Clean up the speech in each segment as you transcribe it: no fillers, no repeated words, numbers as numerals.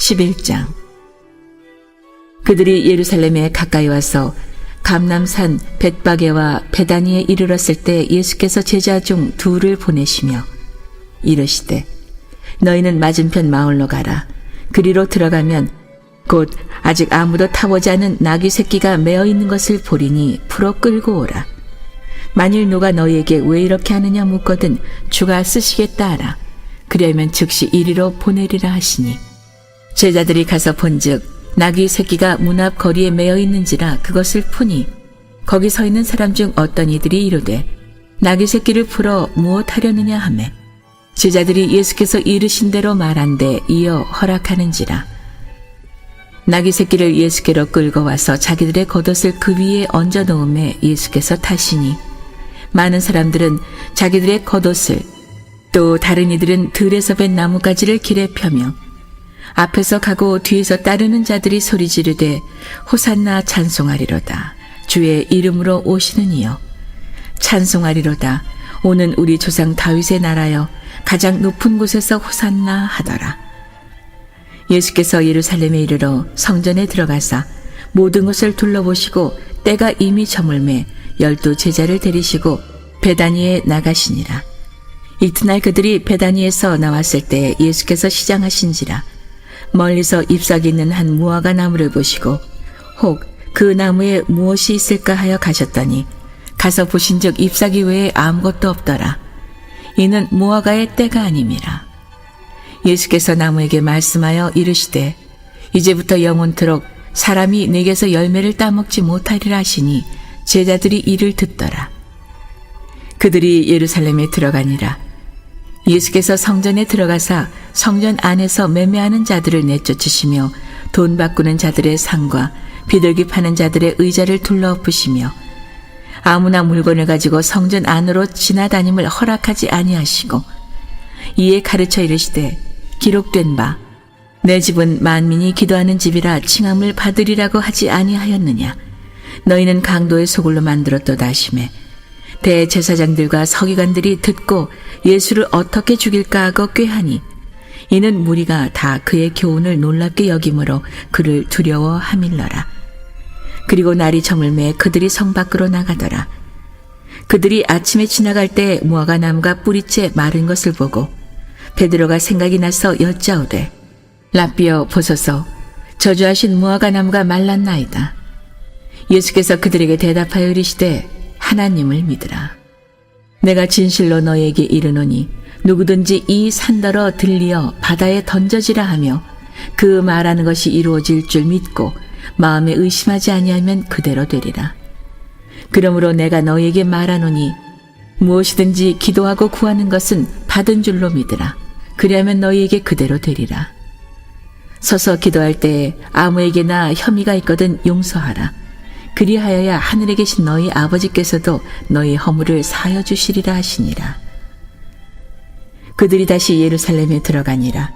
11장. 그들이 예루살렘에 가까이 와서 감람산 벳바게와 베다니에 이르렀을 때 예수께서 제자 중 둘을 보내시며 이르시되 너희는 맞은편 마을로 가라. 그리로 들어가면 곧 아직 아무도 타보지 않은 나귀 새끼가 매어 있는 것을 보리니 풀어 끌고 오라. 만일 누가 너희에게 왜 이렇게 하느냐 묻거든 주가 쓰시겠다 하라. 그리하면 즉시 이리로 보내리라 하시니 제자들이 가서 본즉 나귀 새끼가 문 앞 거리에 매어 있는지라 그것을 푸니 거기 서 있는 사람 중 어떤 이들이 이르되 나귀 새끼를 풀어 무엇 하려느냐 하매 제자들이 예수께서 이르신 대로 말한데 이어 허락하는지라. 나귀 새끼를 예수께로 끌고 와서 자기들의 겉옷을 그 위에 얹어 놓음에 예수께서 타시니 많은 사람들은 자기들의 겉옷을 또 다른 이들은 들에서 벤 나뭇가지를 길에 펴며 앞에서 가고 뒤에서 따르는 자들이 소리 지르되 호산나 찬송하리로다. 주의 이름으로 오시는 이여 찬송하리로다. 오는 우리 조상 다윗의 나라여 가장 높은 곳에서 호산나 하더라. 예수께서 예루살렘에 이르러 성전에 들어가사 모든 것을 둘러보시고 때가 이미 저물매 12 제자를 데리시고 베다니에 나가시니라. 이튿날 그들이 베다니에서 나왔을 때 예수께서 시장하신지라. 멀리서 잎사귀 있는 한 무화과 나무를 보시고 혹 그 나무에 무엇이 있을까 하여 가셨더니 가서 보신즉 잎사귀 외에 아무것도 없더라. 이는 무화과의 때가 아님이라. 예수께서 나무에게 말씀하여 이르시되 이제부터 영원토록 사람이 내게서 열매를 따먹지 못하리라 하시니 제자들이 이를 듣더라. 그들이 예루살렘에 들어가니라. 예수께서 성전에 들어가사 성전 안에서 매매하는 자들을 내쫓으시며 돈 바꾸는 자들의 상과 비둘기 파는 자들의 의자를 둘러엎으시며 아무나 물건을 가지고 성전 안으로 지나다님을 허락하지 아니하시고 이에 가르쳐 이르시되 기록된 바 내 집은 만민이 기도하는 집이라 칭함을 받으리라고 하지 아니하였느냐. 너희는 강도의 소굴로 만들었도다 하시매 대제사장들과 서기관들이 듣고 예수를 어떻게 죽일까 하고 꾀하니 이는 무리가 다 그의 교훈을 놀랍게 여김으로 그를 두려워함일러라. 그리고 날이 저물매 그들이 성 밖으로 나가더라. 그들이 아침에 지나갈 때 무화과 나무가 뿌리째 마른 것을 보고 베드로가 생각이 나서 여짜오되 라삐여 보소서 저주하신 무화과 나무가 말랐나이다. 예수께서 그들에게 대답하여 이르시되 하나님을 믿으라. 내가 진실로 너에게 이르노니 누구든지 이 산더러 들리어 바다에 던져지라 하며 그 말하는 것이 이루어질 줄 믿고 마음에 의심하지 아니하면 그대로 되리라. 그러므로 내가 너에게 말하노니 무엇이든지 기도하고 구하는 것은 받은 줄로 믿으라. 그리하면 너희에게 그대로 되리라. 서서 기도할 때에 아무에게나 혐의가 있거든 용서하라. 그리하여야 하늘에 계신 너희 아버지께서도 너희 허물을 사하여 주시리라 하시니라. 그들이 다시 예루살렘에 들어가니라.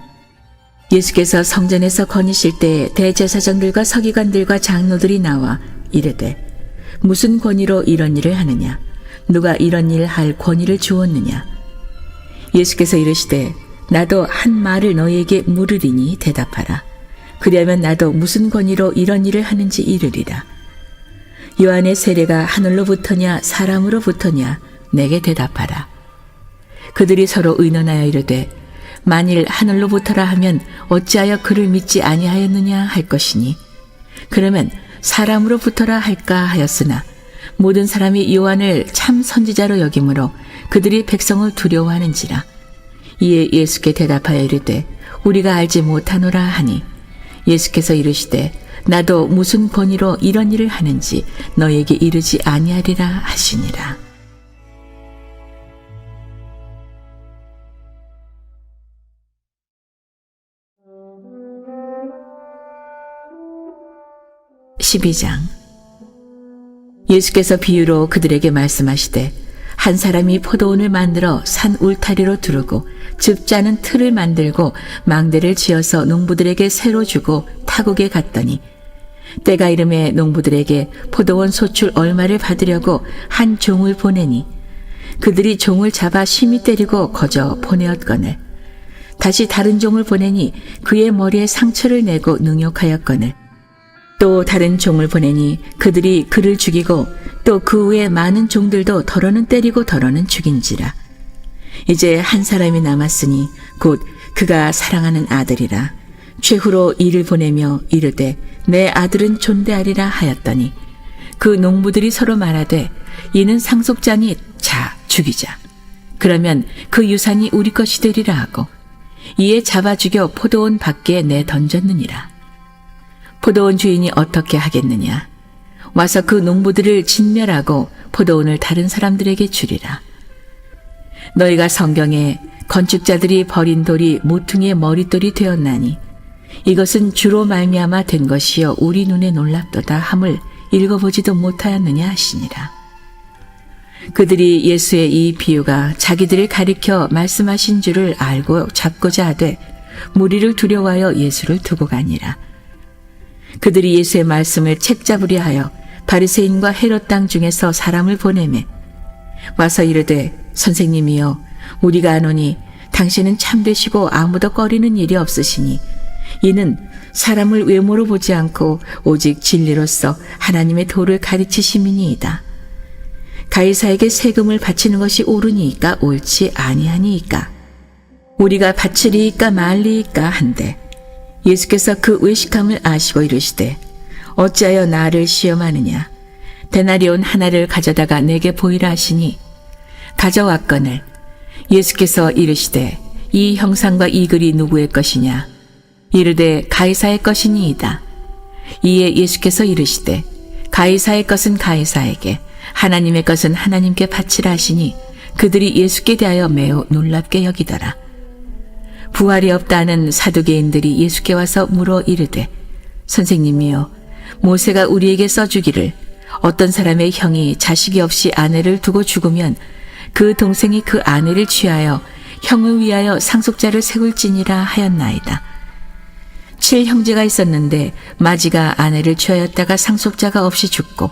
예수께서 성전에서 거니실 때 대제사장들과 서기관들과 장로들이 나와 이르되 무슨 권위로 이런 일을 하느냐? 누가 이런 일 할 권위를 주었느냐? 예수께서 이르시되 나도 한 말을 너희에게 물으리니 대답하라. 그리하면 나도 무슨 권위로 이런 일을 하는지 이르리라. 요한의 세례가 하늘로부터냐 사람으로부터냐 내게 대답하라. 그들이 서로 의논하여 이르되 만일 하늘로부터라 하면 어찌하여 그를 믿지 아니하였느냐 할 것이니 그러면 사람으로부터라 할까 하였으나 모든 사람이 요한을 참 선지자로 여김으로 그들이 백성을 두려워하는지라. 이에 예수께 대답하여 이르되 우리가 알지 못하노라 하니 예수께서 이르시되 나도 무슨 권위로 이런 일을 하는지 너에게 이르지 아니하리라 하시니라. (12장) 예수께서 비유로 그들에게 말씀하시되 한 사람이 포도원을 만들어 산 울타리로 두르고 즙 짜는 틀을 만들고 망대를 지어서 농부들에게 새로 주고 타국에 갔더니 때가 이름에 농부들에게 포도원 소출 얼마를 받으려고 한 종을 보내니 그들이 종을 잡아 심히 때리고 거저 보내었거늘 다시 다른 종을 보내니 그의 머리에 상처를 내고 능욕하였거늘 또 다른 종을 보내니 그들이 그를 죽이고 또 그 외에 많은 종들도 더러는 때리고 더러는 죽인지라. 이제 한 사람이 남았으니 곧 그가 사랑하는 아들이라. 최후로 이를 보내며 이르되 내 아들은 존대하리라 하였더니 그 농부들이 서로 말하되 이는 상속자니 자 죽이자. 그러면 그 유산이 우리 것이 되리라 하고 이에 잡아 죽여 포도원 밖에 내 던졌느니라. 포도원 주인이 어떻게 하겠느냐. 와서 그 농부들을 진멸하고 포도원을 다른 사람들에게 주리라. 너희가 성경에 건축자들이 버린 돌이 모퉁이의 머릿돌이 되었나니 이것은 주로 말미암아 된 것이여 우리 눈에 놀랍도다 함을 읽어보지도 못하였느냐 하시니라. 그들이 예수의 이 비유가 자기들을 가리켜 말씀하신 줄을 알고 잡고자 하되 무리를 두려워하여 예수를 두고 가니라. 그들이 예수의 말씀을 책잡으려 하여 바리새인과 헤롯 땅 중에서 사람을 보내매 와서 이르되 선생님이여 우리가 아노니 당신은 참되시고 아무도 꺼리는 일이 없으시니 이는 사람을 외모로 보지 않고 오직 진리로서 하나님의 도를 가르치심이니이다. 가이사에게 세금을 바치는 것이 옳으니이까 옳지 아니하니이까 우리가 바치리이까 말리이까 한데 예수께서 그 외식함을 아시고 이르시되 어찌하여 나를 시험하느냐. 데나리온 하나를 가져다가 내게 보이라 하시니 가져왔거늘 예수께서 이르시되 이 형상과 이 글이 누구의 것이냐. 이르되 가이사의 것이니이다. 이에 예수께서 이르시되 가이사의 것은 가이사에게 하나님의 것은 하나님께 바치라 하시니 그들이 예수께 대하여 매우 놀랍게 여기더라. 부활이 없다는 사두개인들이 예수께 와서 물어 이르되 선생님이여 모세가 우리에게 써주기를 어떤 사람의 형이 자식이 없이 아내를 두고 죽으면 그 동생이 그 아내를 취하여 형을 위하여 상속자를 세울지니라 하였나이다. 7형제가 있었는데 마지가 아내를 취하였다가 상속자가 없이 죽고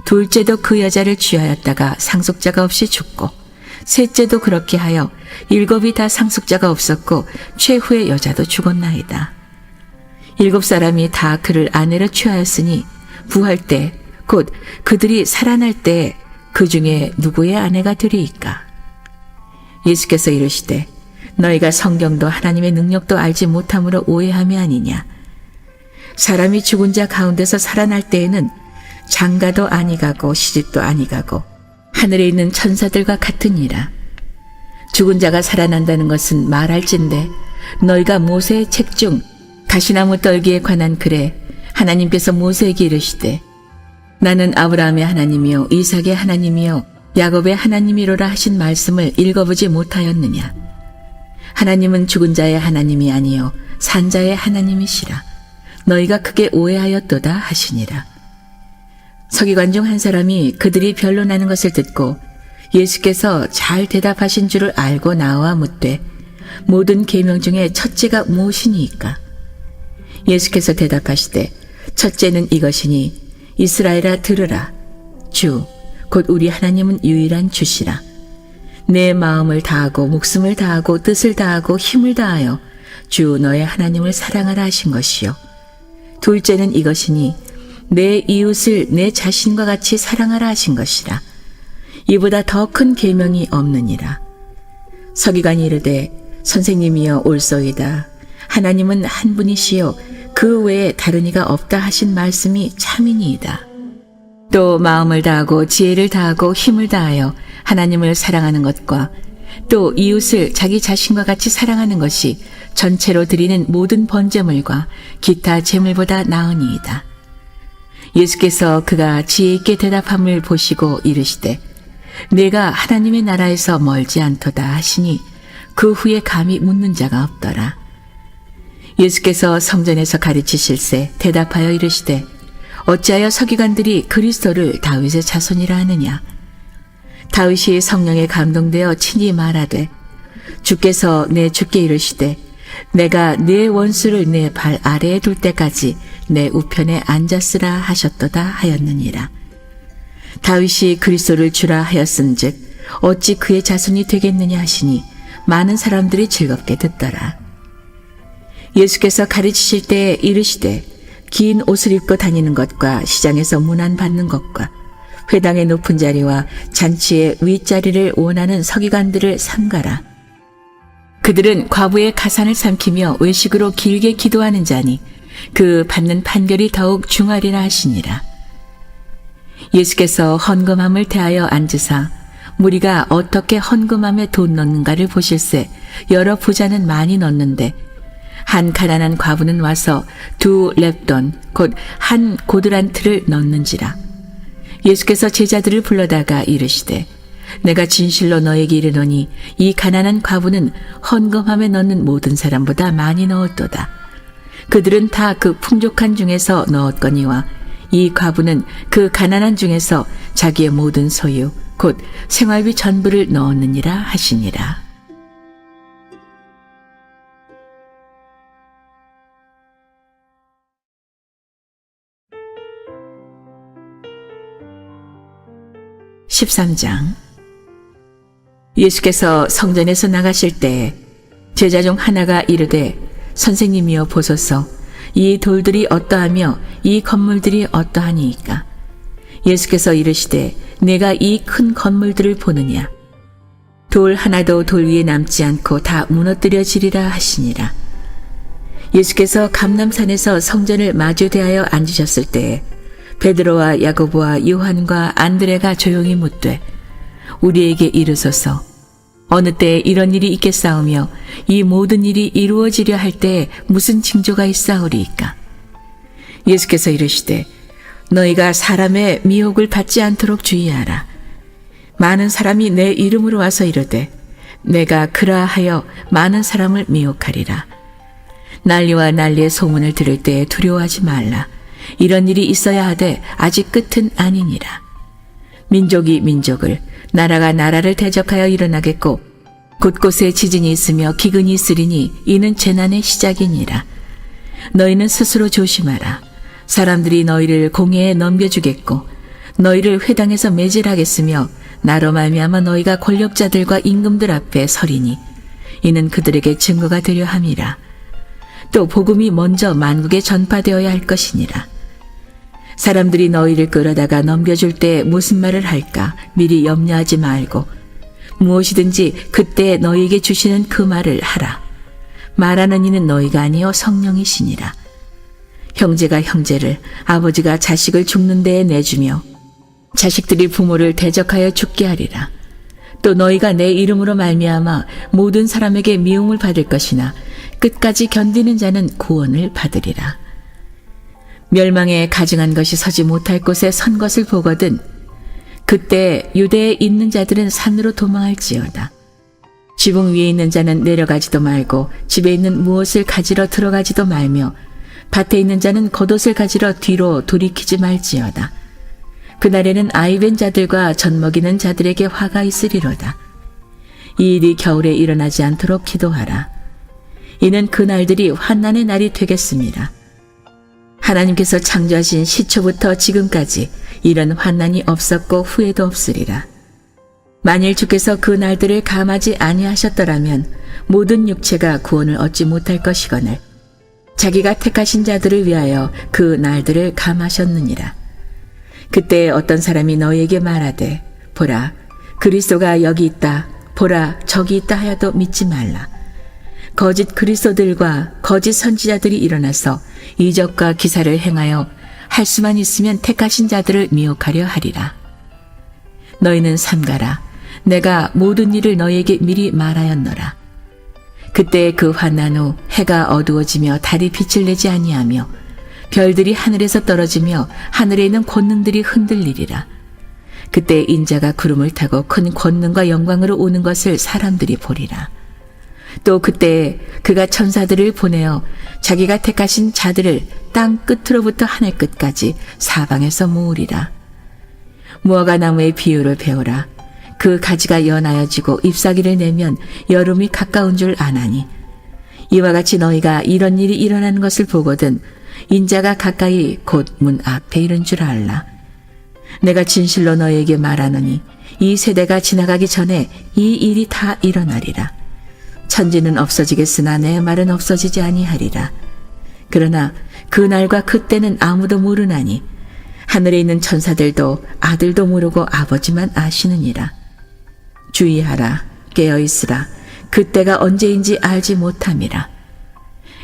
둘째도 그 여자를 취하였다가 상속자가 없이 죽고 셋째도 그렇게 하여 7이 다 상속자가 없었고 최후의 여자도 죽었나이다. 7사람이 다 그를 아내로 취하였으니 부할 때 곧 그들이 살아날 때 그 중에 누구의 아내가 되리이까. 예수께서 이르시되 너희가 성경도 하나님의 능력도 알지 못함으로 오해함이 아니냐. 사람이 죽은 자 가운데서 살아날 때에는 장가도 아니가고 시집도 아니가고 하늘에 있는 천사들과 같으니라. 죽은 자가 살아난다는 것은 말할진대 너희가 모세의 책 중 가시나무 떨기에 관한 글에 하나님께서 모세에게 이르시되 나는 아브라함의 하나님이요 이삭의 하나님이요 야곱의 하나님이로라 하신 말씀을 읽어보지 못하였느냐. 하나님은 죽은 자의 하나님이 아니요 산 자의 하나님이시라. 너희가 크게 오해하였도다 하시니라. 서기관 중 한 사람이 그들이 변론하는 것을 듣고 예수께서 잘 대답하신 줄을 알고 나와 묻되 모든 계명 중에 첫째가 무엇이니이까. 예수께서 대답하시되 첫째는 이것이니 이스라엘아 들으라. 주 곧 우리 하나님은 유일한 주시라. 내 마음을 다하고 목숨을 다하고 뜻을 다하고 힘을 다하여 주 너의 하나님을 사랑하라 하신 것이요. 둘째는 이것이니 내 이웃을 내 자신과 같이 사랑하라 하신 것이라. 이보다 더 큰 계명이 없느니라. 서기관이 이르되 선생님이여 옳소이다. 하나님은 한 분이시요 그 외에 다른 이가 없다 하신 말씀이 참이니이다. 또 마음을 다하고 지혜를 다하고 힘을 다하여 하나님을 사랑하는 것과 또 이웃을 자기 자신과 같이 사랑하는 것이 전체로 드리는 모든 번제물과 기타 제물보다 나으니이다. 예수께서 그가 지혜 있게 대답함을 보시고 이르시되 내가 하나님의 나라에서 멀지 않도다 하시니 그 후에 감히 묻는 자가 없더라. 예수께서 성전에서 가르치실세 대답하여 이르시되 어찌하여 서기관들이 그리스도를 다윗의 자손이라 하느냐. 다윗이 성령에 감동되어 친히 말하되 주께서 내 주께 이르시되 내가 네 원수를 내 발 아래에 둘 때까지 내 우편에 앉았으라 하셨도다 하였느니라. 다윗이 그리스도를 주라 하였은즉 어찌 그의 자손이 되겠느냐 하시니 많은 사람들이 즐겁게 듣더라. 예수께서 가르치실 때 이르시되 긴 옷을 입고 다니는 것과 시장에서 문안 받는 것과 회당의 높은 자리와 잔치의 윗자리를 원하는 서기관들을 삼가라. 그들은 과부의 가산을 삼키며 외식으로 길게 기도하는 자니 그 받는 판결이 더욱 중하리라 하시니라. 예수께서 헌금함을 대하여 앉으사 무리가 어떻게 헌금함에 돈 넣는가를 보실세 여러 부자는 많이 넣는데 한 가난한 과부는 와서 2렙돈 곧 한 고드란트를 넣는지라. 예수께서 제자들을 불러다가 이르시되 내가 진실로 너에게 이르노니 이 가난한 과부는 헌금함에 넣는 모든 사람보다 많이 넣었도다. 그들은 다 그 풍족한 중에서 넣었거니와 이 과부는 그 가난한 중에서 자기의 모든 소유 곧 생활비 전부를 넣었느니라 하시니라. (13장) 예수께서 성전에서 나가실 때 제자 중 하나가 이르되 선생님이여 보소서 이 돌들이 어떠하며 이 건물들이 어떠하니이까. 예수께서 이르시되 내가 이 큰 건물들을 보느냐. 돌 하나도 돌 위에 남지 않고 다 무너뜨려지리라 하시니라. 예수께서 감람산에서 성전을 마주대하여 앉으셨을 때에 베드로와 야고보와 요한과 안드레가 조용히 묻되 우리에게 이르소서 어느 때에 이런 일이 있겠사오며 이 모든 일이 이루어지려 할 때에 무슨 징조가 있사오리이까. 예수께서 이르시되 너희가 사람의 미혹을 받지 않도록 주의하라. 많은 사람이 내 이름으로 와서 이르되 내가 그라하여 많은 사람을 미혹하리라. 난리와 난리의 소문을 들을 때에 두려워하지 말라. 이런 일이 있어야 하되 아직 끝은 아니니라. 민족이 민족을 나라가 나라를 대적하여 일어나겠고 곳곳에 지진이 있으며 기근이 있으리니 이는 재난의 시작이니라. 너희는 스스로 조심하라. 사람들이 너희를 공회에 넘겨주겠고 너희를 회당에서 매질하겠으며 나로 말미암아 너희가 권력자들과 임금들 앞에 서리니 이는 그들에게 증거가 되려 함이라. 또 복음이 먼저 만국에 전파되어야 할 것이니라. 사람들이 너희를 끌어다가 넘겨줄 때 무슨 말을 할까 미리 염려하지 말고 무엇이든지 그때 너희에게 주시는 그 말을 하라. 말하는 이는 너희가 아니요 성령이시니라. 형제가 형제를 아버지가 자식을 죽는 데에 내주며 자식들이 부모를 대적하여 죽게 하리라. 또 너희가 내 이름으로 말미암아 모든 사람에게 미움을 받을 것이나 끝까지 견디는 자는 구원을 받으리라. 멸망에 가증한 것이 서지 못할 곳에 선 것을 보거든 그때 유대에 있는 자들은 산으로 도망할지어다. 지붕 위에 있는 자는 내려가지도 말고 집에 있는 무엇을 가지러 들어가지도 말며 밭에 있는 자는 겉옷을 가지러 뒤로 돌이키지 말지어다. 그날에는 아이된 자들과 젖먹이는 자들에게 화가 있으리로다. 이 일이 겨울에 일어나지 않도록 기도하라. 이는 그 날들이 환난의 날이 되겠습니다. 하나님께서 창조하신 시초부터 지금까지 이런 환난이 없었고 후에도 없으리라. 만일 주께서 그 날들을 감하지 아니하셨더라면 모든 육체가 구원을 얻지 못할 것이거늘 자기가 택하신 자들을 위하여 그 날들을 감하셨느니라. 그때 어떤 사람이 너희에게 말하되 보라 그리스도가 여기 있다 보라 저기 있다 하여도 믿지 말라. 거짓 그리스도들과 거짓 선지자들이 일어나서 이적과 기사를 행하여 할 수만 있으면 택하신 자들을 미혹하려 하리라. 너희는 삼가라. 내가 모든 일을 너희에게 미리 말하였노라. 그때 그 환난 후 해가 어두워지며 달이 빛을 내지 아니하며 별들이 하늘에서 떨어지며 하늘에 있는 권능들이 흔들리리라. 그때 인자가 구름을 타고 큰 권능과 영광으로 오는 것을 사람들이 보리라. 또 그때 그가 천사들을 보내어 자기가 택하신 자들을 땅 끝으로부터 하늘 끝까지 사방에서 모으리라. 무화과 나무의 비유를 배우라. 그 가지가 연하여지고 잎사귀를 내면 여름이 가까운 줄 아나니 이와 같이 너희가 이런 일이 일어나는 것을 보거든 인자가 가까이 곧 문 앞에 이른 줄 알라. 내가 진실로 너희에게 말하노니 이 세대가 지나가기 전에 이 일이 다 일어나리라. 천지는 없어지겠으나 내 말은 없어지지 아니하리라. 그러나 그날과 그때는 아무도 모르나니 하늘에 있는 천사들도 아들도 모르고 아버지만 아시느니라. 주의하라, 깨어있으라. 그때가 언제인지 알지 못함이라.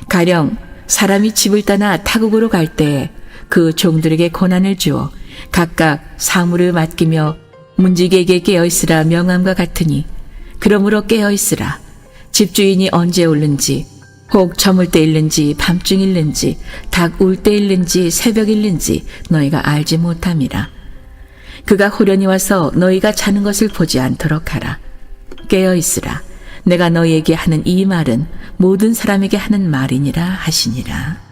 가령 사람이 집을 떠나 타국으로 갈 때에 그 종들에게 고난을 주어 각각 사물을 맡기며 문지기에게 깨어있으라 명함과 같으니, 그러므로 깨어있으라. 집주인이 언제 올는지, 혹 저물 때 일는지 밤중 일는지 닭 울 때 일는지 새벽 일는지 너희가 알지 못함이라. 그가 호련히 와서 너희가 자는 것을 보지 않도록 하라. 깨어있으라. 내가 너희에게 하는 이 말은 모든 사람에게 하는 말이니라 하시니라.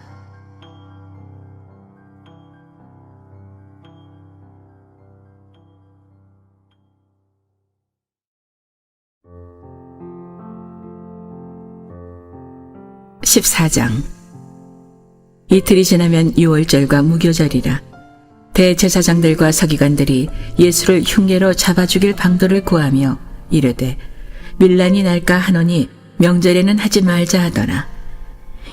(14장) 이틀이 지나면 유월절과 무교절이라. 대제사장들과 서기관들이 예수를 흉례로 잡아 죽일 방도를 구하며 이르되 밀란이 날까 하노니 명절에는 하지 말자 하더라.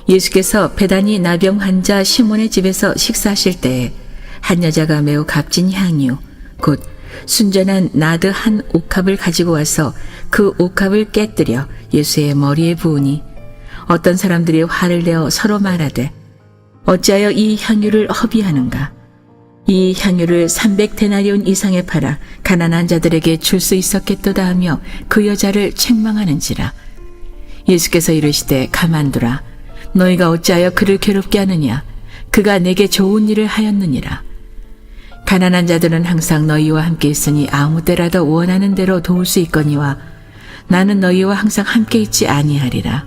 예수께서 베다니 나병 환자 시몬의 집에서 식사하실 때에 한 여자가 매우 값진 향유 곧 순전한 나드 한 옥합을 가지고 와서 그 옥합을 깨뜨려 예수의 머리에 부으니, 어떤 사람들이 화를 내어 서로 말하되 어찌하여 이 향유를 허비하는가? 이 향유를 300데나리온 이상에 팔아 가난한 자들에게 줄 수 있었겠도다 하며 그 여자를 책망하는지라. 예수께서 이르시되 가만두라. 너희가 어찌하여 그를 괴롭게 하느냐? 그가 내게 좋은 일을 하였느니라. 가난한 자들은 항상 너희와 함께 있으니 아무 때라도 원하는 대로 도울 수 있거니와 나는 너희와 항상 함께 있지 아니하리라.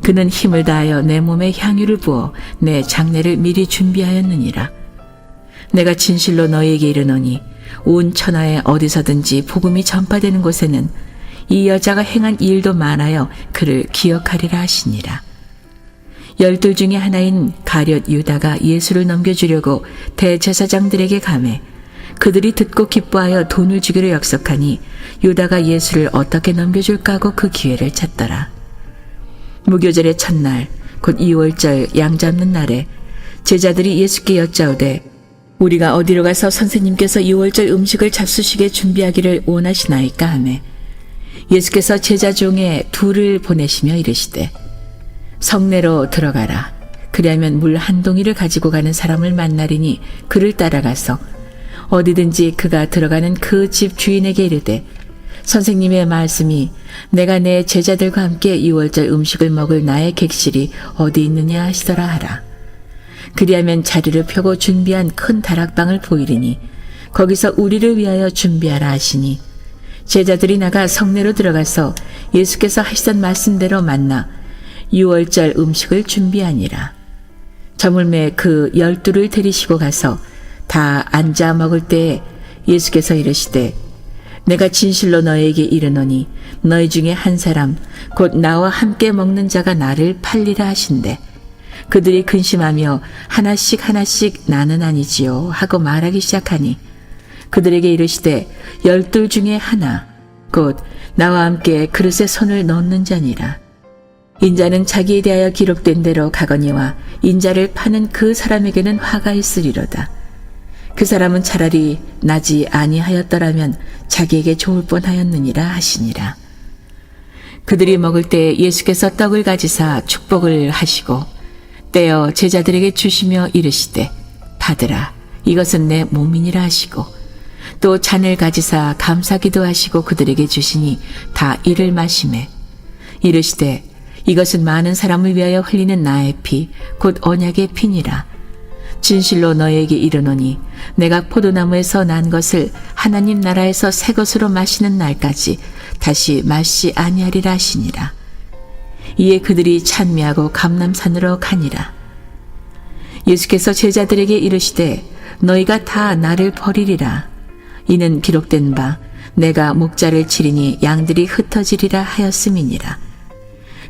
그는 힘을 다하여 내 몸에 향유를 부어 내 장례를 미리 준비하였느니라. 내가 진실로 너희에게 이르노니 온 천하에 어디서든지 복음이 전파되는 곳에는 이 여자가 행한 일도 많아요 그를 기억하리라 하시니라. 12 중에 하나인 가룟 유다가 예수를 넘겨주려고 대제사장들에게 가매 그들이 듣고 기뻐하여 돈을 주기로 약속하니 유다가 예수를 어떻게 넘겨줄까 하고 그 기회를 찾더라. 무교절의 첫날 곧 2월절 양 잡는 날에 제자들이 예수께 여짜오되 우리가 어디로 가서 선생님께서 2월절 음식을 잡수시게 준비하기를 원하시나이까 하매 예수께서 제자 중에 둘을 보내시며 이르시되 성내로 들어가라. 그리하면 물 한 동이를 가지고 가는 사람을 만나리니 그를 따라가서 어디든지 그가 들어가는 그 집 주인에게 이르되 선생님의 말씀이 내가 내 제자들과 함께 2월절 음식을 먹을 나의 객실이 어디 있느냐 하시더라 하라. 그리하면 자리를 펴고 준비한 큰 다락방을 보이리니 거기서 우리를 위하여 준비하라 하시니 제자들이 나가 성내로 들어가서 예수께서 하시던 말씀대로 만나 6월절 음식을 준비하니라. 저물매 그 12를 데리시고 가서 다 앉아 먹을 때에 예수께서 이르시되 내가 진실로 너에게 이르노니 너희 중에 한 사람 곧 나와 함께 먹는 자가 나를 팔리라 하신대. 그들이 근심하며 하나씩 나는 아니지요 하고 말하기 시작하니 그들에게 이르시되 12 중에 하나 곧 나와 함께 그릇에 손을 넣는 자니라. 인자는 자기에 대하여 기록된 대로 가거니와 인자를 파는 그 사람에게는 화가 있으리로다. 그 사람은 차라리 나지 아니하였더라면 자기에게 좋을 뻔하였느니라 하시니라. 그들이 먹을 때 예수께서 떡을 가지사 축복을 하시고 떼어 제자들에게 주시며 이르시되 받으라 이것은 내 몸이니라 하시고 또 잔을 가지사 감사기도 하시고 그들에게 주시니 다 이를 마시매 이르시되 이것은 많은 사람을 위하여 흘리는 나의 피 곧 언약의 피니라. 진실로 너에게 이르노니 내가 포도나무에서 난 것을 하나님 나라에서 새 것으로 마시는 날까지 다시 마시지 아니하리라 하시니라. 이에 그들이 찬미하고 감람산으로 가니라. 예수께서 제자들에게 이르시되 너희가 다 나를 버리리라. 이는 기록된 바 내가 목자를 치리니 양들이 흩어지리라 하였음이니라.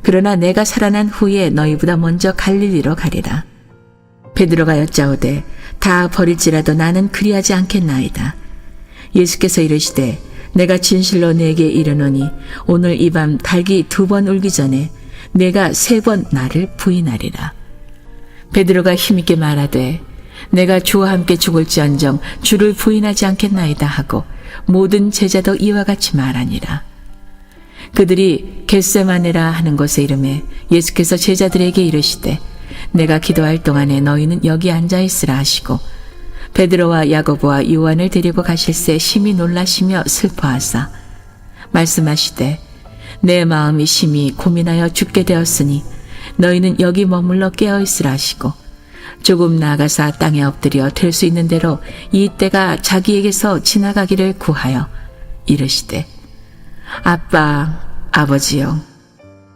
그러나 내가 살아난 후에 너희보다 먼저 갈릴리로 가리라. 베드로가 여짜오되 다 버릴지라도 나는 그리하지 않겠나이다. 예수께서 이르시되 내가 진실로 네게 이르노니 오늘 이 밤 닭이 2번 울기 전에 내가 3번 나를 부인하리라. 베드로가 힘있게 말하되 내가 주와 함께 죽을지언정 주를 부인하지 않겠나이다 하고 모든 제자도 이와 같이 말하니라. 그들이 겟세마네라 하는 곳에 이르매 예수께서 제자들에게 이르시되 내가 기도할 동안에 너희는 여기 앉아 있으라 하시고 베드로와 야고보와 요한을 데리고 가실새 심히 놀라시며 슬퍼하사 말씀하시되 내 마음이 심히 고민하여 죽게 되었으니 너희는 여기 머물러 깨어있으라 하시고 조금 나아가사 땅에 엎드려 될 수 있는 대로 이 때가 자기에게서 지나가기를 구하여 이르시되 아빠, 아버지여,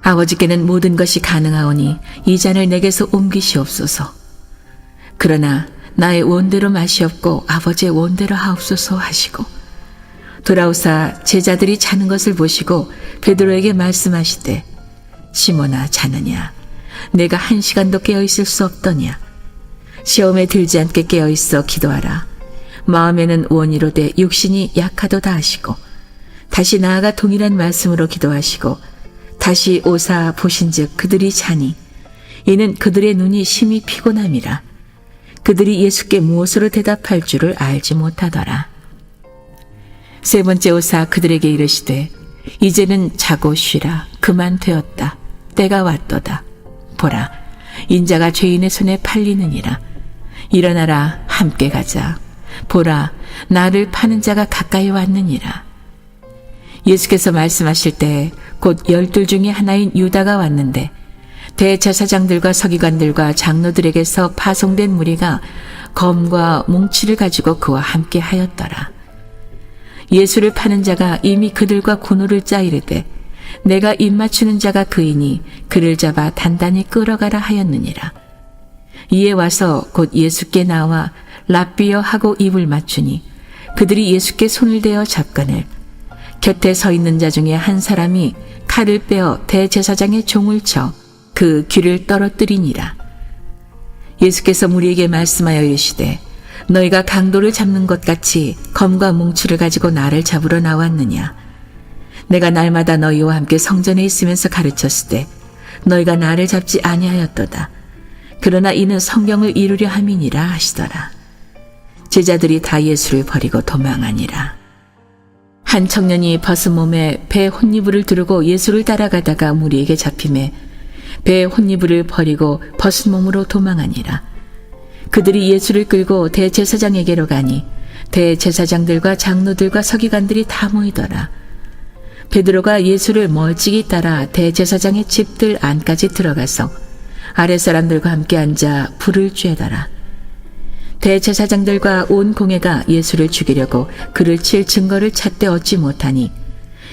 아버지께는 모든 것이 가능하오니 이 잔을 내게서 옮기시옵소서. 그러나 나의 원대로 마시옵고 아버지의 원대로 하옵소서 하시고 돌아오사 제자들이 자는 것을 보시고 베드로에게 말씀하시되 시몬아 자느냐 내가 1시간도 깨어있을 수 없더냐 시험에 들지 않게 깨어있어 기도하라. 마음에는 원이로되 육신이 약하도다 하시고 다시 나아가 동일한 말씀으로 기도하시고 다시 오사 보신즉 그들이 자니 이는 그들의 눈이 심히 피곤함이라. 그들이 예수께 무엇으로 대답할 줄을 알지 못하더라. 3번째 오사 그들에게 이르시되 이제는 자고 쉬라. 그만 되었다. 때가 왔도다. 보라 인자가 죄인의 손에 팔리느니라. 일어나라 함께 가자. 보라 나를 파는 자가 가까이 왔느니라. 예수께서 말씀하실 때 곧 12 중에 하나인 유다가 왔는데 대제사장들과 서기관들과 장로들에게서 파송된 무리가 검과 뭉치를 가지고 그와 함께 하였더라. 예수를 파는 자가 이미 그들과 군호를 짜 이르되 내가 입맞추는 자가 그이니 그를 잡아 단단히 끌어가라 하였느니라. 이에 와서 곧 예수께 나와 랍비여 하고 입을 맞추니 그들이 예수께 손을 대어 잡거늘 곁에 서 있는 자 중에 한 사람이 칼을 빼어 대제사장의 종을 쳐 그 귀를 떨어뜨리니라. 예수께서 무리에게 말씀하여 이르시되 너희가 강도를 잡는 것 같이 검과 뭉치를 가지고 나를 잡으러 나왔느냐. 내가 날마다 너희와 함께 성전에 있으면서 가르쳤을 때 너희가 나를 잡지 아니하였도다. 그러나 이는 성경을 이루려 함이니라 하시더라. 제자들이 다 예수를 버리고 도망하니라. 한 청년이 벗은 몸에 배 혼이불을 두르고 예수를 따라가다가 무리에게 잡히매 배 혼이불을 버리고 벗은 몸으로 도망하니라. 그들이 예수를 끌고 대제사장에게로 가니 대제사장들과 장로들과 서기관들이 다 모이더라. 베드로가 예수를 멀찍이 따라 대제사장의 집들 안까지 들어가서 아랫사람들과 함께 앉아 불을 쬐더라. 대제사장들과 온 공회가 예수를 죽이려고 그를 칠 증거를 찾되 얻지 못하니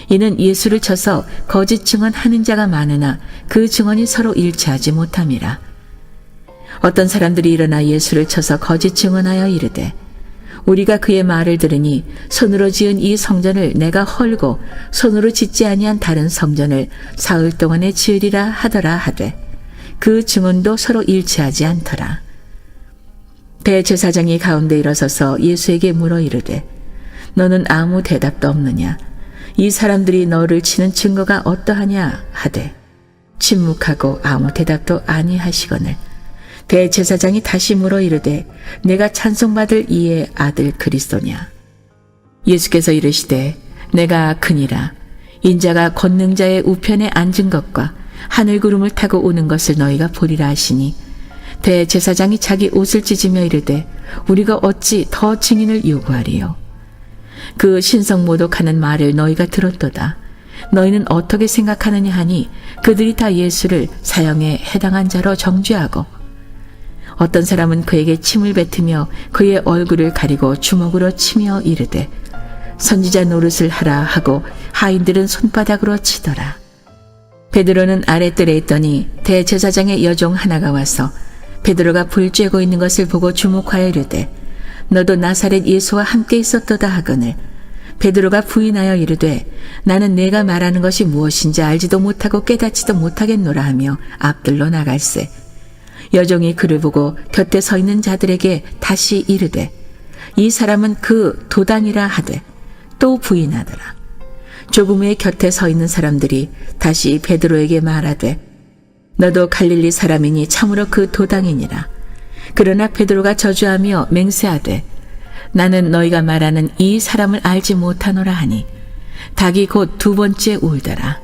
이는 예수를 쳐서 거짓 증언하는 자가 많으나 그 증언이 서로 일치하지 못함이라. 어떤 사람들이 일어나 예수를 쳐서 거짓 증언하여 이르되 우리가 그의 말을 들으니 손으로 지은 이 성전을 내가 헐고 손으로 짓지 아니한 다른 성전을 사흘 동안에 지으리라 하더라 하되 그 증언도 서로 일치하지 않더라. 대제사장이 가운데 일어서서 예수에게 물어 이르되 너는 아무 대답도 없느냐. 이 사람들이 너를 치는 증거가 어떠하냐 하되 침묵하고 아무 대답도 아니하시거늘 대제사장이 다시 물어 이르되 내가 찬송받을 이의 아들 그리스도냐. 예수께서 이르시되 내가 그니라. 인자가 권능자의 우편에 앉은 것과 하늘 구름을 타고 오는 것을 너희가 보리라 하시니 대제사장이 자기 옷을 찢으며 이르되 우리가 어찌 더 증인을 요구하리요. 그 신성모독하는 말을 너희가 들었도다. 너희는 어떻게 생각하느냐 하니 그들이 다 예수를 사형에 해당한 자로 정죄하고 어떤 사람은 그에게 침을 뱉으며 그의 얼굴을 가리고 주먹으로 치며 이르되 선지자 노릇을 하라 하고 하인들은 손바닥으로 치더라. 베드로는 아랫뜰에 있더니 대제사장의 여종 하나가 와서 베드로가 불 쬐고 있는 것을 보고 주목하여 이르되 너도 나사렛 예수와 함께 있었도다 하거늘 베드로가 부인하여 이르되 나는 내가 말하는 것이 무엇인지 알지도 못하고 깨닫지도 못하겠노라 하며 앞들로 나갈새 여종이 그를 보고 곁에 서 있는 자들에게 다시 이르되 이 사람은 그 도단이라 하되 또 부인하더라. 조금 후에 곁에 서 있는 사람들이 다시 베드로에게 말하되 너도 갈릴리 사람이니 참으로 그 도당이니라. 그러나 베드로가 저주하며 맹세하되 나는 너희가 말하는 이 사람을 알지 못하노라 하니 닭이 곧 두 번째 울더라.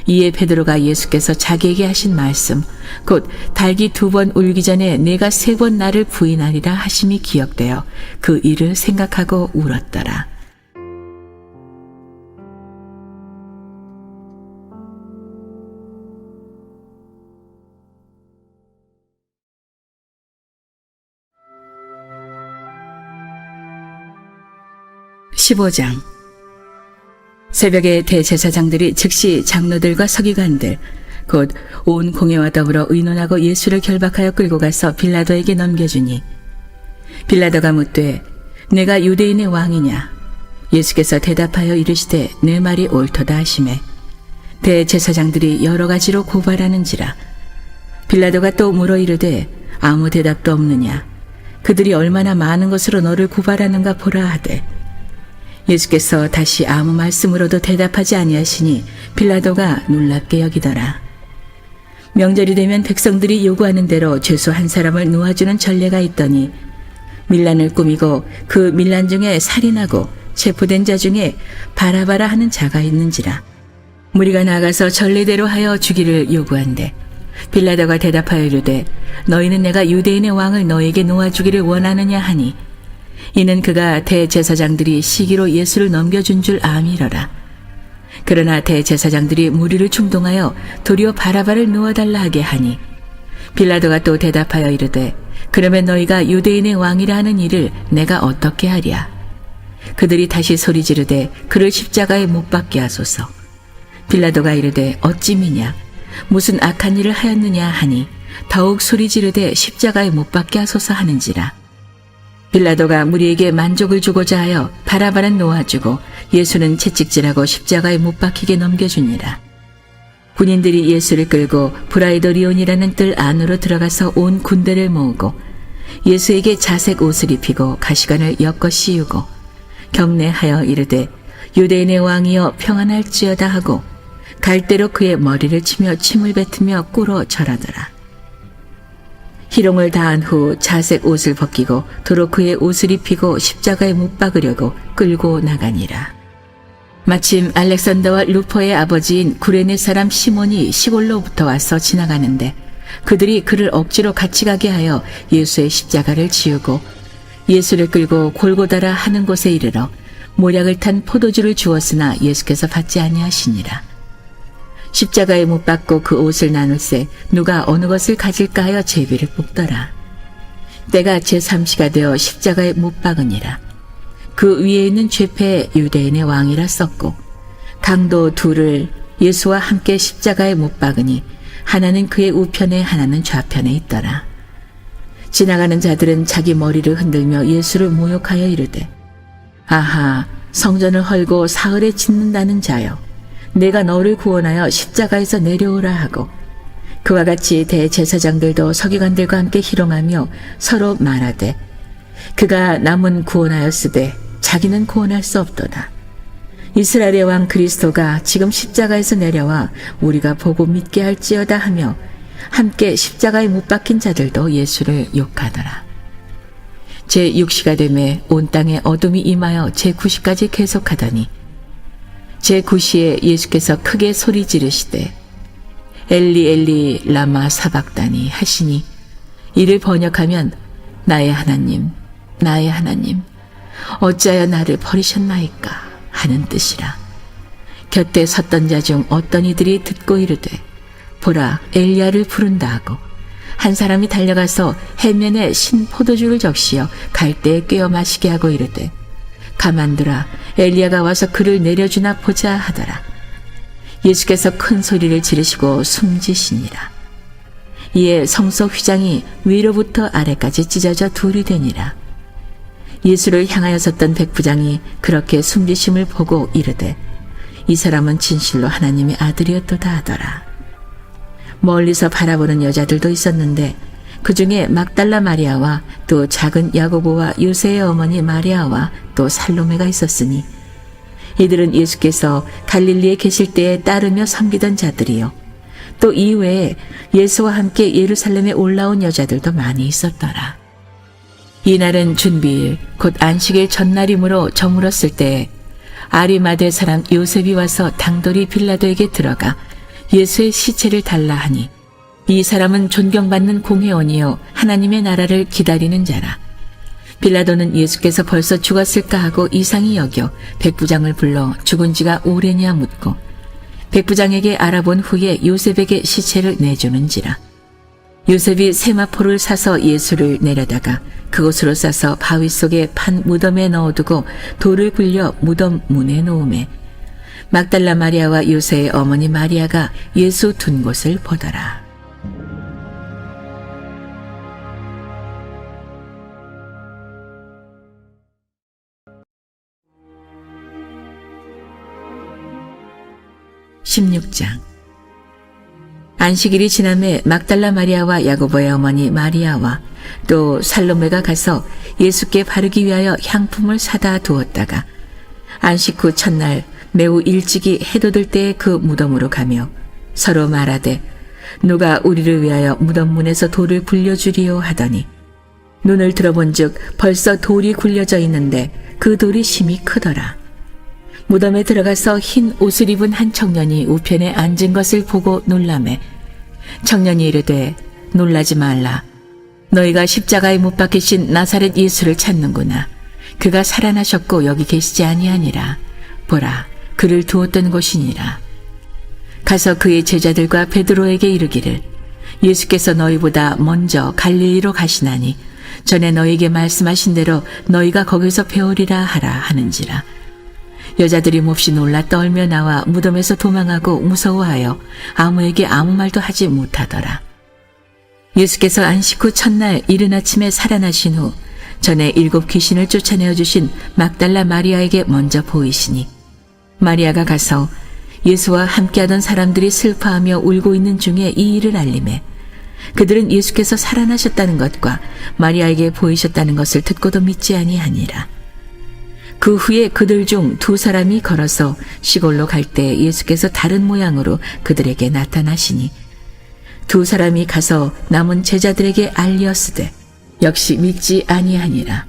이에 베드로가 예수께서 자기에게 하신 말씀 곧 닭이 두 번 울기 전에 내가 세 번 나를 부인하리라 하심이 기억되어 그 일을 생각하고 울었더라. (15장) 새벽에 대제사장들이 즉시 장로들과 서기관들 곧 온 공회와 더불어 의논하고 예수를 결박하여 끌고 가서 빌라도에게 넘겨주니 빌라도가 묻되 내가 유대인의 왕이냐? 예수께서 대답하여 이르시되 내 말이 옳도다 하시매 대제사장들이 여러 가지로 고발하는지라. 빌라도가 또 물어 이르되 아무 대답도 없느냐? 그들이 얼마나 많은 것으로 너를 고발하는가 보라 하되 예수께서 다시 아무 말씀으로도 대답하지 아니하시니 빌라도가 놀랍게 여기더라. 명절이 되면 백성들이 요구하는 대로 죄수 한 사람을 놓아주는 전례가 있더니 밀란을 꾸미고 그 밀란 중에 살인하고 체포된 자 중에 바라바라 하는 자가 있는지라. 무리가 나가서 전례대로 하여 주기를 요구한대 빌라도가 대답하여 이르되 너희는 내가 유대인의 왕을 너에게 놓아주기를 원하느냐 하니 이는 그가 대제사장들이 시기로 예수를 넘겨준 줄 암이러라. 그러나 대제사장들이 무리를 충동하여 도리어 바라바를 놓아달라 하게 하니 빌라도가 또 대답하여 이르되 그러면 너희가 유대인의 왕이라 하는 일을 내가 어떻게 하랴? 그들이 다시 소리 지르되 그를 십자가에 못 박게 하소서. 빌라도가 이르되 어찌 미냐? 무슨 악한 일을 하였느냐 하니 더욱 소리 지르되 십자가에 못 박게 하소서 하는지라. 빌라도가 무리에게 만족을 주고자 하여 바라바는 놓아주고 예수는 채찍질하고 십자가에 못 박히게 넘겨주니라. 군인들이 예수를 끌고 브라이더리온이라는 뜰 안으로 들어가서 온 군대를 모으고 예수에게 자색 옷을 입히고 가시관을 엮어 씌우고 경례하여 이르되 유대인의 왕이여 평안할지어다 하고 갈대로 그의 머리를 치며 침을 뱉으며 꿇어 절하더라. 희롱을 다한 후 자색 옷을 벗기고 도로 그의 옷을 입히고 십자가에 못 박으려고 끌고 나가니라. 마침 알렉산더와 루퍼의 아버지인 구레네 사람 시몬이 시골로부터 와서 지나가는데 그들이 그를 억지로 같이 가게 하여 예수의 십자가를 지우고 예수를 끌고 골고다라 하는 곳에 이르러 모략을 탄 포도주를 주었으나 예수께서 받지 아니하시니라. 십자가에 못 박고 그 옷을 나눌세 누가 어느 것을 가질까 하여 제비를 뽑더라. 때가 제3시가 되어 십자가에 못 박으니라. 그 위에 있는 죄패에 유대인의 왕이라 썼고 강도 둘을 예수와 함께 십자가에 못 박으니 하나는 그의 우편에 하나는 좌편에 있더라. 지나가는 자들은 자기 머리를 흔들며 예수를 모욕하여 이르되 아하 성전을 헐고 사흘에 짓는다는 자여 내가 너를 구원하여 십자가에서 내려오라 하고 그와 같이 대제사장들도 서기관들과 함께 희롱하며 서로 말하되 그가 남은 구원하였으되 자기는 구원할 수 없도다. 이스라엘의 왕 그리스도가 지금 십자가에서 내려와 우리가 보고 믿게 할지어다 하며 함께 십자가에 못 박힌 자들도 예수를 욕하더라. 제6시가 되매 온 땅에 어둠이 임하여 제9시까지 계속하더니 제9시에 예수께서 크게 소리 지르시되 엘리 엘리 라마 사박다니 하시니 이를 번역하면 나의 하나님 어찌하여 나를 버리셨나이까 하는 뜻이라. 곁에 섰던 자 중 어떤 이들이 듣고 이르되 보라 엘리야를 부른다 하고 한 사람이 달려가서 해면에 신 포도주를 적시어 갈대에 꿰어 마시게 하고 이르되 가만두라 엘리야가 와서 그를 내려주나 보자 하더라. 예수께서 큰 소리를 지르시고 숨지시니라. 이에 성석 휘장이 위로부터 아래까지 찢어져 둘이 되니라. 예수를 향하여 섰던 백부장이 그렇게 숨지심을 보고 이르되 이 사람은 진실로 하나님의 아들이었도다 하더라. 멀리서 바라보는 여자들도 있었는데 그 중에 막달라 마리아와 또 작은 야고보와 요새의 어머니 마리아와 또 살로메가 있었으니 이들은 예수께서 갈릴리에 계실 때에 따르며 섬기던 자들이요. 또 이외에 예수와 함께 예루살렘에 올라온 여자들도 많이 있었더라. 이날은 준비일, 곧 안식일 전날이므로 저물었을 때에 아리마대 사람 요셉이 와서 당돌이 빌라도에게 들어가 예수의 시체를 달라 하니, 이 사람은 존경받는 공회원이요 하나님의 나라를 기다리는 자라. 빌라도는 예수께서 벌써 죽었을까 하고 이상히 여겨 백부장을 불러 죽은 지가 오래냐 묻고, 백부장에게 알아본 후에 요셉에게 시체를 내주는지라. 요셉이 세마포를 사서 예수를 내려다가 그곳으로 싸서 바위 속에 판 무덤에 넣어두고 돌을 굴려 무덤 문에 놓으매, 막달라 마리아와 요새의 어머니 마리아가 예수 둔 곳을 보더라. (16장) 안식일이 지남에 막달라 마리아와 야고보의 어머니 마리아와 또 살로메가 가서 예수께 바르기 위하여 향품을 사다 두었다가 안식 후 첫날 매우 일찍이 해돋을 때에 그 무덤으로 가며 서로 말하되, 누가 우리를 위하여 무덤 문에서 돌을 굴려주리요 하더니, 눈을 들어본즉 벌써 돌이 굴려져 있는데 그 돌이 심히 크더라. 무덤에 들어가서 흰 옷을 입은 한 청년이 우편에 앉은 것을 보고 놀라매, 청년이 이르되, 놀라지 말라. 너희가 십자가에 못 박히신 나사렛 예수를 찾는구나. 그가 살아나셨고 여기 계시지 아니하니라. 보라, 그를 두었던 곳이니라. 가서 그의 제자들과 베드로에게 이르기를, 예수께서 너희보다 먼저 갈릴리로 가시나니 전에 너희에게 말씀하신 대로 너희가 거기서 배우리라 하라 하는지라. 여자들이 몹시 놀라 떨며 나와 무덤에서 도망하고 무서워하여 아무에게 아무 말도 하지 못하더라. 예수께서 안식 후 첫날 이른 아침에 살아나신 후 전에 7 귀신을 쫓아내어 주신 막달라 마리아에게 먼저 보이시니, 마리아가 가서 예수와 함께하던 사람들이 슬퍼하며 울고 있는 중에 이 일을 알리매, 그들은 예수께서 살아나셨다는 것과 마리아에게 보이셨다는 것을 듣고도 믿지 아니하니라. 그 후에 그들 중 2 사람이 걸어서 시골로 갈 때 예수께서 다른 모양으로 그들에게 나타나시니, 2 사람이 가서 남은 제자들에게 알리었으되 역시 믿지 아니하니라.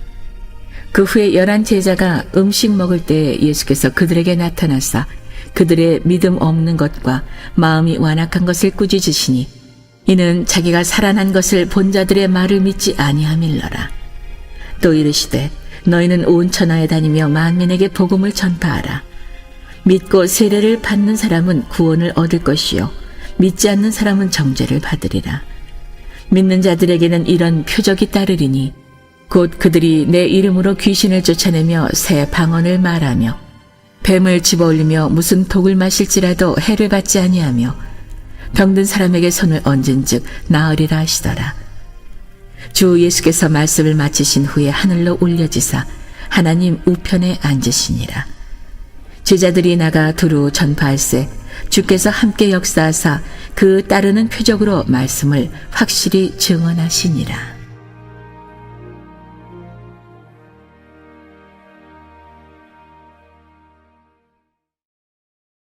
그 후에 11 제자가 음식 먹을 때 예수께서 그들에게 나타나사 그들의 믿음 없는 것과 마음이 완악한 것을 꾸짖으시니, 이는 자기가 살아난 것을 본 자들의 말을 믿지 아니함일러라. 또 이르시되, 너희는 온 천하에 다니며 만민에게 복음을 전파하라. 믿고 세례를 받는 사람은 구원을 얻을 것이요 믿지 않는 사람은 정죄를 받으리라. 믿는 자들에게는 이런 표적이 따르리니, 곧 그들이 내 이름으로 귀신을 쫓아내며 새 방언을 말하며 뱀을 집어올리며 무슨 독을 마실지라도 해를 받지 아니하며 병든 사람에게 손을 얹은즉 나으리라 하시더라. 주 예수께서 말씀을 마치신 후에 하늘로 올려지사 하나님 우편에 앉으시니라. 제자들이 나가 두루 전파할세 주께서 함께 역사하사 그 따르는 표적으로 말씀을 확실히 증언하시니라.